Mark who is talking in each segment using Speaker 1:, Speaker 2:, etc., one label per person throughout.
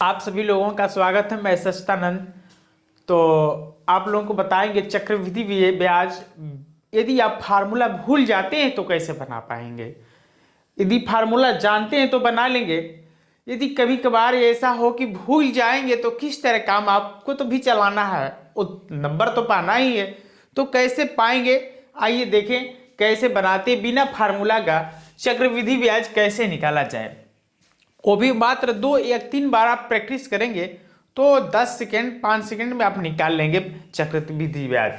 Speaker 1: आप सभी लोगों का स्वागत है। मैं सच्चिदानंद। तो आप लोगों को बताएंगे चक्रवृद्धि ब्याज। यदि आप फार्मूला भूल जाते हैं तो कैसे बना पाएंगे। यदि फार्मूला जानते हैं तो बना लेंगे। यदि कभी कभार ऐसा हो कि भूल जाएंगे तो किस तरह काम आपको तो भी चलाना है, वो नंबर तो पाना ही है। तो कैसे पाएंगे, आइए देखें कैसे बनाते बिना फार्मूला का चक्रवृद्धि ब्याज कैसे निकाला जाए। वो भी मात्र 2 या 3 बार आप प्रैक्टिस करेंगे तो 10 सेकेंड 5 सेकेंड में आप निकाल लेंगे चक्रवृद्धि ब्याज।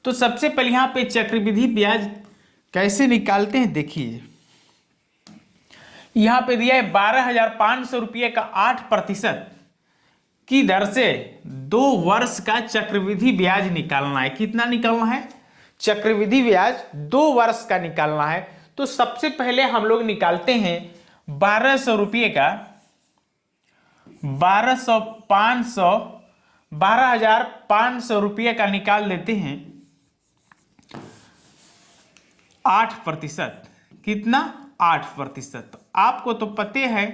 Speaker 1: तो सबसे पहले यहाँ पे चक्रवृद्धि ब्याज कैसे निकालते हैं देखिए। यहाँ पे दिया है 12,500 रुपये का 8% की दर से 2 वर्ष का चक्रवृद्धि ब्याज निकालना है। कितना निकालना है? चक्रवृद्धि ब्याज 2 वर्ष का निकालना है। तो सबसे पहले हम लोग निकालते हैं 1200 रुपये का 12,500 का निकाल देते हैं 8%। कितना? 8%। तो आपको तो पते है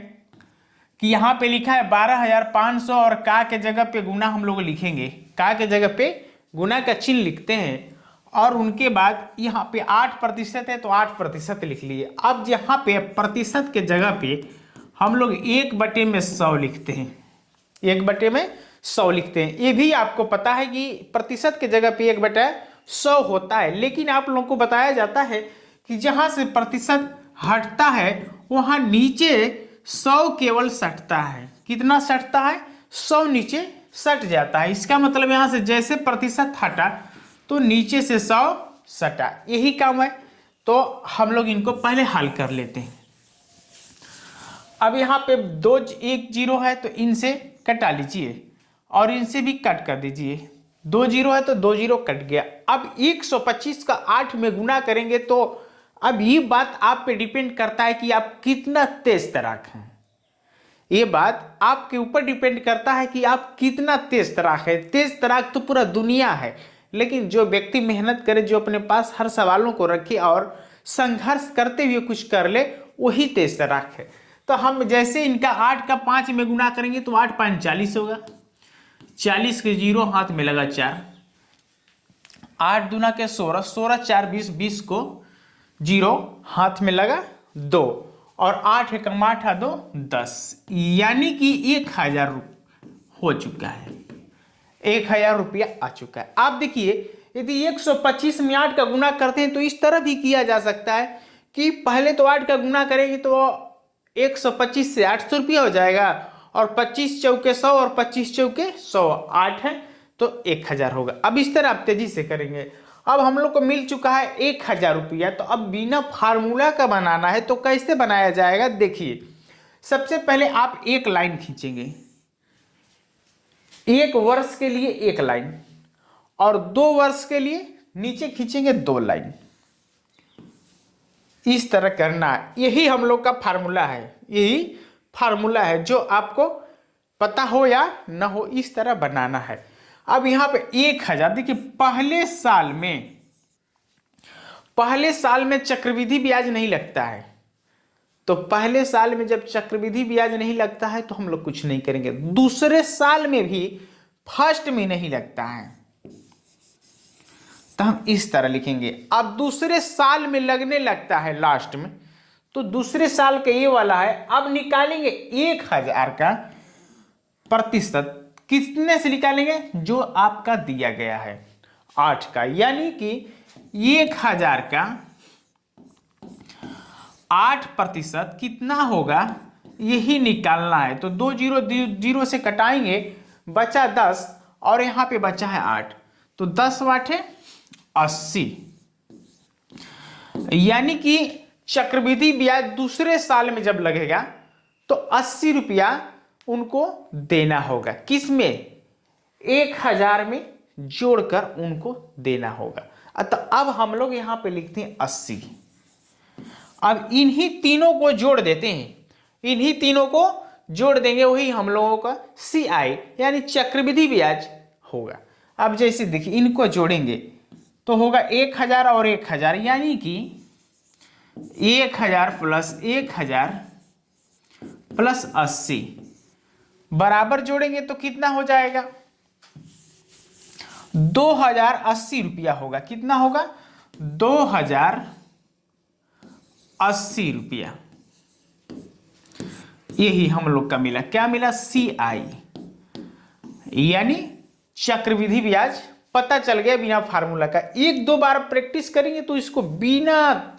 Speaker 1: कि यहां पे लिखा है 12,500 और का के जगह पे गुना हम लोग लिखेंगे। का के जगह पे गुना का चिन्ह लिखते हैं और उनके बाद यहाँ पे 8% है तो 8% लिख लिए। अब यहाँ पे प्रतिशत के जगह पे हम लोग 1/100 लिखते हैं। 1/100 लिखते हैं। ये भी आपको पता है कि प्रतिशत के जगह पे 1/100 होता है, लेकिन आप लोगों को बताया जाता है कि जहां से प्रतिशत हटता है वहां नीचे 100 केवल सटता है। कितना सटता है? 100 नीचे सट जाता है। इसका मतलब यहां से जैसे प्रतिशत हटा तो नीचे से 100 सटा। यही काम है। तो हम लोग इनको पहले हल कर लेते हैं। अब यहाँ पे 2 1 जीरो है तो इनसे कटा लीजिए और इनसे भी कट कर दीजिए। 2 जीरो है तो 2 जीरो कट गया। अब 125 का 8 में गुना करेंगे तो अब ये बात आप पे डिपेंड करता है कि आप कितना तेज तराक हैं। ये बात आपके ऊपर डिपेंड करता है कि आप कितना तेज तराक है। तेज तराक तो पूरा दुनिया है, लेकिन जो व्यक्ति मेहनत करे, जो अपने पास हर सवालों को रखे और संघर्ष करते हुए कुछ कर ले, वही तेज तराक है। तो हम जैसे इनका 8 का 5 में गुना करेंगे तो 8 5 40 होगा। 40 के जीरो हाथ में लगा 4। 8 दूना के 16, 16 4 20, 20 को जीरो हाथ में लगा 2 और 8 एकम 8 2 10, यानी कि 1,000 हो चुका है। 1,000 रुपया आ चुका है। आप देखिए यदि 125 में 8 का गुना करते हैं तो इस तरह भी किया जा सकता है कि पहले तो 8 का गुना करेंगे तो 125 से 800 रुपया हो जाएगा और 25 चौके 100 और 25 चौके 100, 8 है तो 1,000 होगा। अब इस तरह आप तेजी से करेंगे। अब हम लोग को मिल चुका है 1,000 रुपया। तो अब बिना फार्मूला का बनाना है तो कैसे बनाया जाएगा देखिए। सबसे पहले आप एक लाइन खींचेंगे, 1 वर्ष के लिए 1 लाइन और 2 वर्ष के लिए नीचे खींचेंगे 2 लाइन। इस तरह करना है। यही हम लोग का फार्मूला है। यही फार्मूला है जो आपको पता हो या ना हो, इस तरह बनाना है। अब यहां पे 1,000 देखिए, पहले साल में चक्रवृद्धि ब्याज नहीं लगता है। तो पहले साल में जब चक्रवृद्धि ब्याज नहीं लगता है तो हम लोग कुछ नहीं करेंगे। दूसरे साल में भी फर्स्ट में नहीं लगता है तो हम इस तरह लिखेंगे। अब दूसरे साल में लगने लगता है लास्ट में, तो दूसरे साल का ये वाला है। अब निकालेंगे 1,000 का प्रतिशत। कितने से निकालेंगे? जो आपका दिया गया है 8 का, यानी कि 1,000 का 8% कितना होगा यही निकालना है। तो 2 जीरो जीरो से कटाएंगे, बचा 10 और यहां पे बचा है 8, तो 10 8 है 80, यानी कि चक्रवृद्धि ब्याज दूसरे साल में जब लगेगा तो 80 रुपया उनको देना होगा। किस में? 1,000 में जोड़कर उनको देना होगा। तो अब हम लोग यहां पे लिखते हैं 80। अब इन्हीं तीनों को जोड़ देते हैं, इन्हीं तीनों को जोड़ देंगे, वही हम लोगों का CI यानी चक्रवृद्धि ब्याज होगा। अब जैसे देखिए इनको जोड़ेंगे तो होगा 1,000 और 1,000, यानी कि 1,000 प्लस 1,000 प्लस 80 बराबर जोड़ेंगे तो कितना हो जाएगा, 2080 होगा। कितना होगा, 2080। यही हम लोग का मिला, क्या मिला, CI, यानी चक्रवृद्धि ब्याज पता चल गया बिना फार्मूला का। एक दो बार प्रैक्टिस करेंगे तो इसको बिना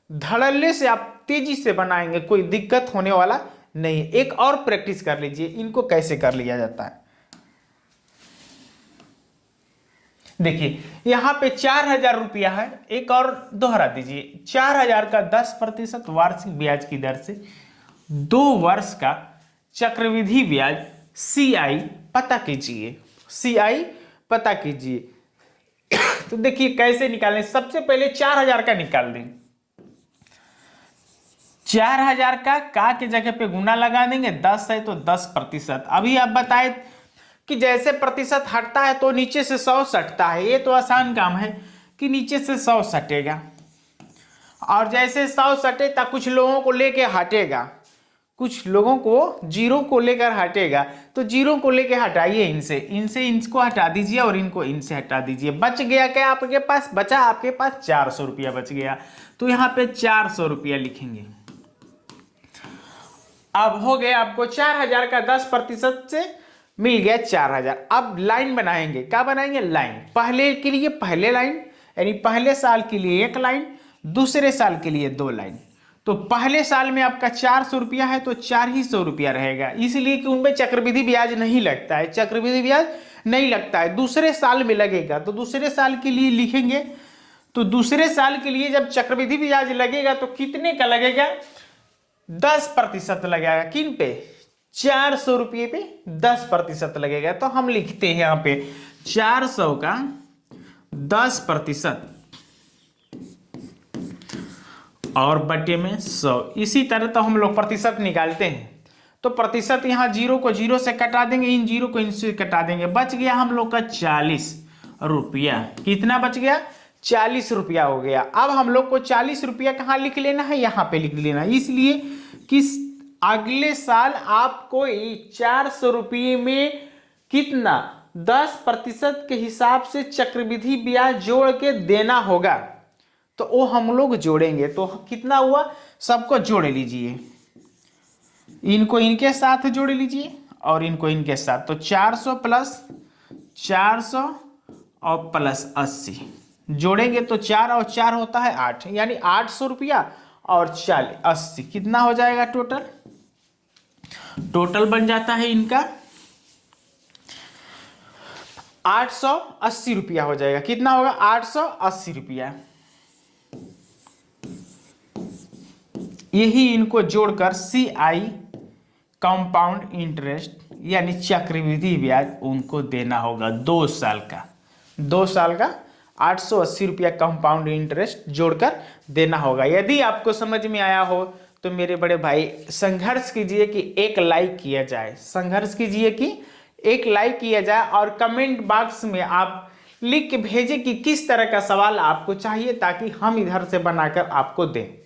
Speaker 1: धड़ल्ले से आप तेजी से बनाएंगे, कोई दिक्कत होने वाला नहीं। एक और प्रैक्टिस कर लीजिए, इनको कैसे कर लिया जाता है। देखिए यहां पे 4000 है, एक और दोहरा दीजिए, 4000 का 10% वार्षिक ब्याज की दर से 2 वर्ष का चक्रवृद्धि ब्याज CI पता कीजिए, CI पता कीजिए। तो देखिए कैसे निकालें, सबसे पहले 4000 का निकाल दें। 4000 का के जगह पे गुना लगा देंगे, 10 है तो 10%। अभी आप बताए कि जैसे प्रतिशत हटता है तो नीचे से 100 सटता है, ये तो आसान काम है कि नीचे से 100 सटेगा, और जैसे 100 सटे तब कुछ लोगों को लेके हटेगा, कुछ लोगों को जीरो को लेकर हटेगा, तो जीरो को लेके हटाइए, इनसे इनसे इनको हटा दीजिए और इनको इनसे हटा दीजिए। बच गया क्या आपके पास, बचा आपके पास 400 रुपया बच गया, तो यहाँ पे 400 रुपया लिखेंगे। अब हो गया आपको 4000 का 10% से मिल गया 4000। अब लाइन बनाएंगे, क्या बनाएंगे, लाइन। पहले के लिए पहले लाइन, यानी पहले साल के लिए 1 लाइन, दूसरे साल के लिए 2 लाइन। तो पहले साल में आपका 400 रुपया है तो 400 रुपया रहेगा, इसलिए कि उनमें चक्रवृद्धि ब्याज नहीं लगता है, चक्रवृद्धि ब्याज नहीं लगता है। दूसरे साल में लगेगा, तो दूसरे साल के लिए लिखेंगे। तो दूसरे साल के लिए जब चक्रवृद्धि ब्याज लगेगा तो कितने का लगेगा, 10% लगेगा। किन पे, 400 रुपये पे 10% लगेगा। तो हम लिखते हैं यहां पे 400 का 10% और बटे में 100। इसी तरह तो हम लोग प्रतिशत निकालते हैं। तो प्रतिशत यहां जीरो को जीरो से कटा देंगे, इन जीरो को इनसे कटा देंगे, बच गया हम लोग का 40 रुपया। कितना बच गया, 40 रुपया हो गया। अब हम लोग को 40 रुपया कहाँ लिख लेना है, यहाँ पे लिख लेना है, इसलिए कि अगले साल आपको 400 रुपये में कितना, 10% के हिसाब से चक्रवृद्धि ब्याज जोड़ के देना होगा। तो वो हम लोग जोड़ेंगे, तो कितना हुआ, सबको जोड़ लीजिए, इनको इनके साथ जोड़ लीजिए और इनको इनके साथ। तो 400 प्लस 400 और प्लस 80 जोड़ेंगे तो 4 और 4 होता है 8, यानी 800 रुपया और 80 कितना हो जाएगा, टोटल बन जाता है इनका 880 रुपया हो जाएगा। कितना होगा, 880 रुपया। यही इनको जोड़कर CI कंपाउंड इंटरेस्ट यानी चक्रवृद्धि ब्याज उनको देना होगा 2 साल का, 2 साल का 880 रुपया कंपाउंड इंटरेस्ट जोड़कर देना होगा। यदि आपको समझ में आया हो तो मेरे बड़े भाई संघर्ष कीजिए कि 1 लाइक किया जाए, संघर्ष कीजिए कि 1 लाइक किया जाए, और कमेंट बॉक्स में आप लिख के भेजें कि किस तरह का सवाल आपको चाहिए, ताकि हम इधर से बनाकर आपको दें।